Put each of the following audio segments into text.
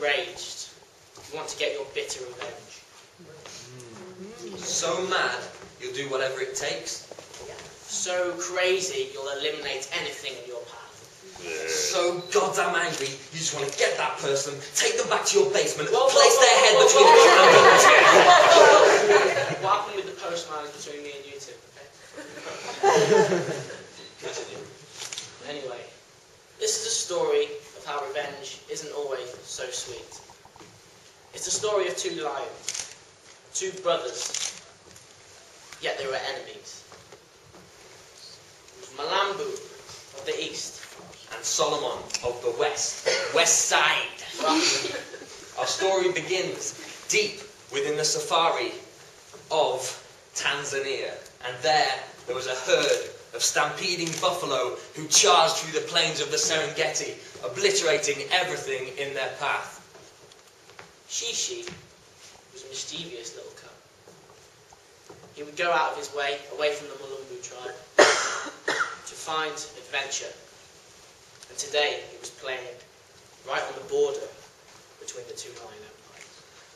enraged. You want to get your bitter revenge. So mad, you'll do whatever it takes. So crazy, you'll eliminate anything in your path. So goddamn angry, you just want to get that person, take them back to your basement, Whoa, place their head whoa, between whoa, the whoa, candle chair. What happened with the postman between me and you two? Okay? Anyway, this is a story of how revenge isn't always so sweet. It's the story of two lions, two brothers, yet they were enemies. It was Malambu of the east, And Solomon of the west side. Our story begins deep within the safari of Tanzania. And there was a herd of stampeding buffalo who charged through the plains of the Serengeti, obliterating everything in their path. Shishi was a mischievous little cub. He would go out of his way, away from the Mulumbu tribe, to find adventure. And today he was playing right on the border between the two lion empires.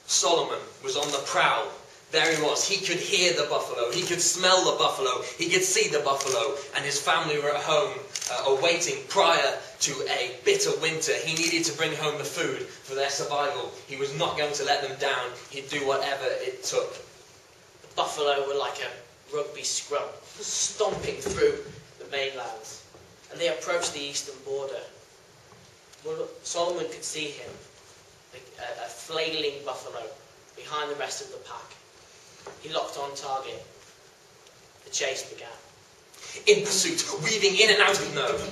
Solomon was on the prowl. There he was. He could hear the buffalo. He could smell the buffalo. He could see the buffalo. And his family were at home, awaiting prior to a bitter winter. He needed to bring home the food for their survival. He was not going to let them down. He'd do whatever it took. The buffalo were like a rugby scrum, stomping through the mainlands. And they approached the eastern border. Well, Solomon could see him, a flailing buffalo, behind the rest of the pack. He locked on target. The chase began. In pursuit, weaving in and out of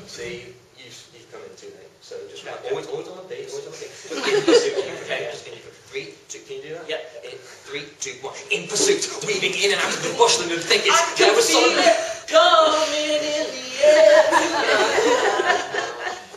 see, you've come in too late. So just always on the beat, always on the beat. In pursuit, okay, just can you 3, 2, can you do that? Yep. In 3, 2, 1. In pursuit, weaving in and out of the bushland and thickets. I can feel it coming in the air.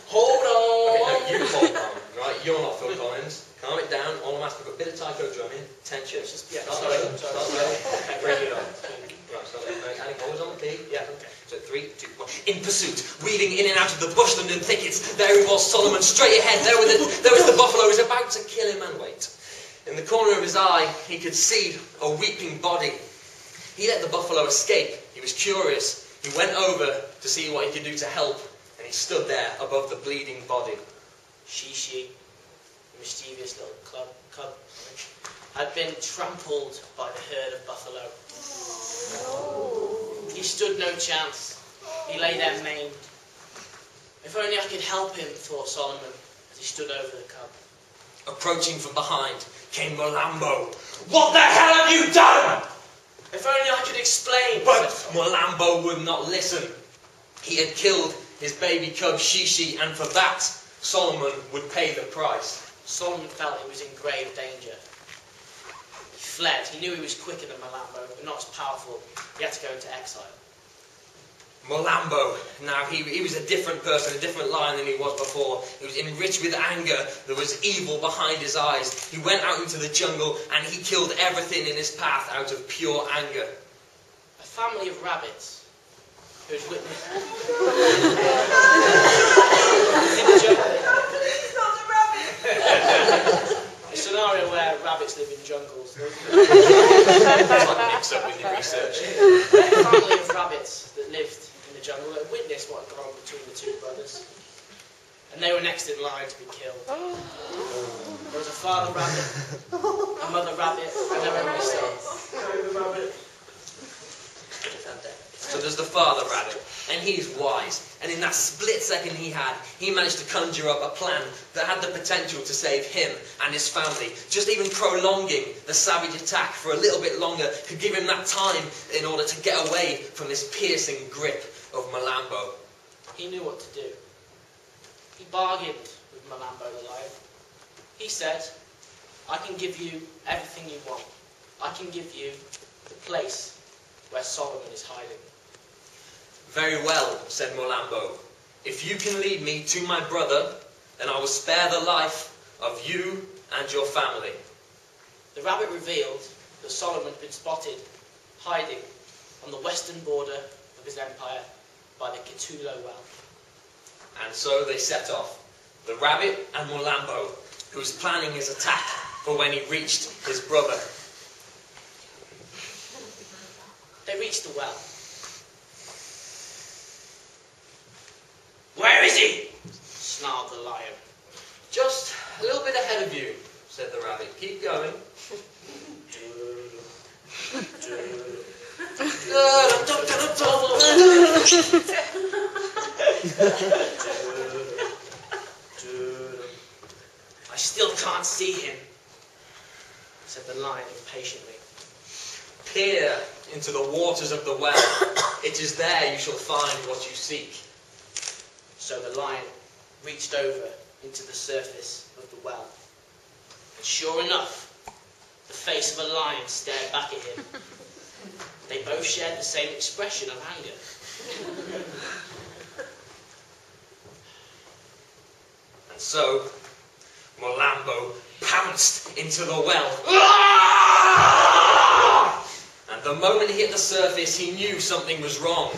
Hold on. Okay, no, you hold on, right? You're not Phil Collins. Calm it down. All I'm asking for a bit of taiko drumming. Tension. Yeah, Start sorry. slow. Okay, bring it on. Right, start there. Right, always on the beat. Yeah, okay. So 3, 2, 1. In pursuit, weaving in and out of the bushland and thickets, there he was, Solomon, straight ahead. There was the buffalo. He was about to kill him and wait. In the corner of his eye, he could see a weeping body. He let the buffalo escape. He was curious. He went over to see what he could do to help, and he stood there above the bleeding body. Shishi, the mischievous little cub, had been trampled by the herd of buffalo. He stood no chance. He lay there maimed. If only I could help him, thought Solomon, as he stood over the cub. Approaching from behind came Molambo. What the hell have you done? If only I could explain. But Molambo would not listen. He had killed his baby cub Shishi, and for that, Solomon would pay the price. Solomon felt he was in grave danger. He fled. He knew he was quicker than Molambo, but not as powerful. He had to go into exile. Molambo, now he was a different person, a different lion than he was before. He was enriched with anger. There was evil behind his eyes. He went out into the jungle and he killed everything in his path out of pure anger. A family of rabbits who had witnessed... in the jungle. It's not a rabbit! A scenario where rabbits live in jungles. It's like mix up with your research. A family of rabbits that lived in the jungle had witnessed what had gone on between the two brothers. And they were next in line to be killed. There was a father rabbit, a mother rabbit, and their only son. So there's the father rabbit, and he's wise. And in that split second he managed to conjure up a plan that had the potential to save him and his family. Just even prolonging the savage attack for a little bit longer could give him that time in order to get away from this piercing grip of Molambo. He knew what to do. He bargained with Molambo the lion. He said, I can give you everything you want. I can give you the place where Solomon is hiding. Very well, said Molambo. If you can lead me to my brother, then I will spare the life of you and your family. The rabbit revealed that Solomon had been spotted hiding on the western border of his empire by the Kitulo well. And so they set off. The rabbit and Molambo who was planning his attack for when he reached his brother. They reached the well. "Where is he?" snarled the lion. Just a little bit ahead of you, said the rabbit. Keep going. "I still can't see him," said the lion impatiently. Peer into the waters of the well. It is there you shall find what you seek. So the lion reached over into the surface of the well. And sure enough, the face of a lion stared back at him. They both shared the same expression of anger. And so, Melambo pounced into the well. And the moment he hit the surface, he knew something was wrong.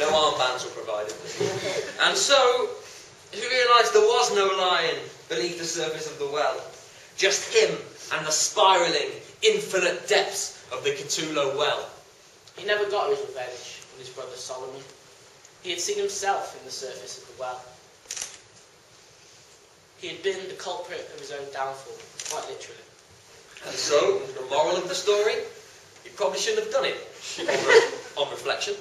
No armbands were provided. And so, he realised there was no lion beneath the surface of the well. Just him and the spiralling, infinite depths of the Cthulhu well. He never got his revenge on his brother Solomon. He had seen himself in the surface of the well. He had been the culprit of his own downfall, quite literally. And so, the moral of the story, you probably shouldn't have done it, on reflection.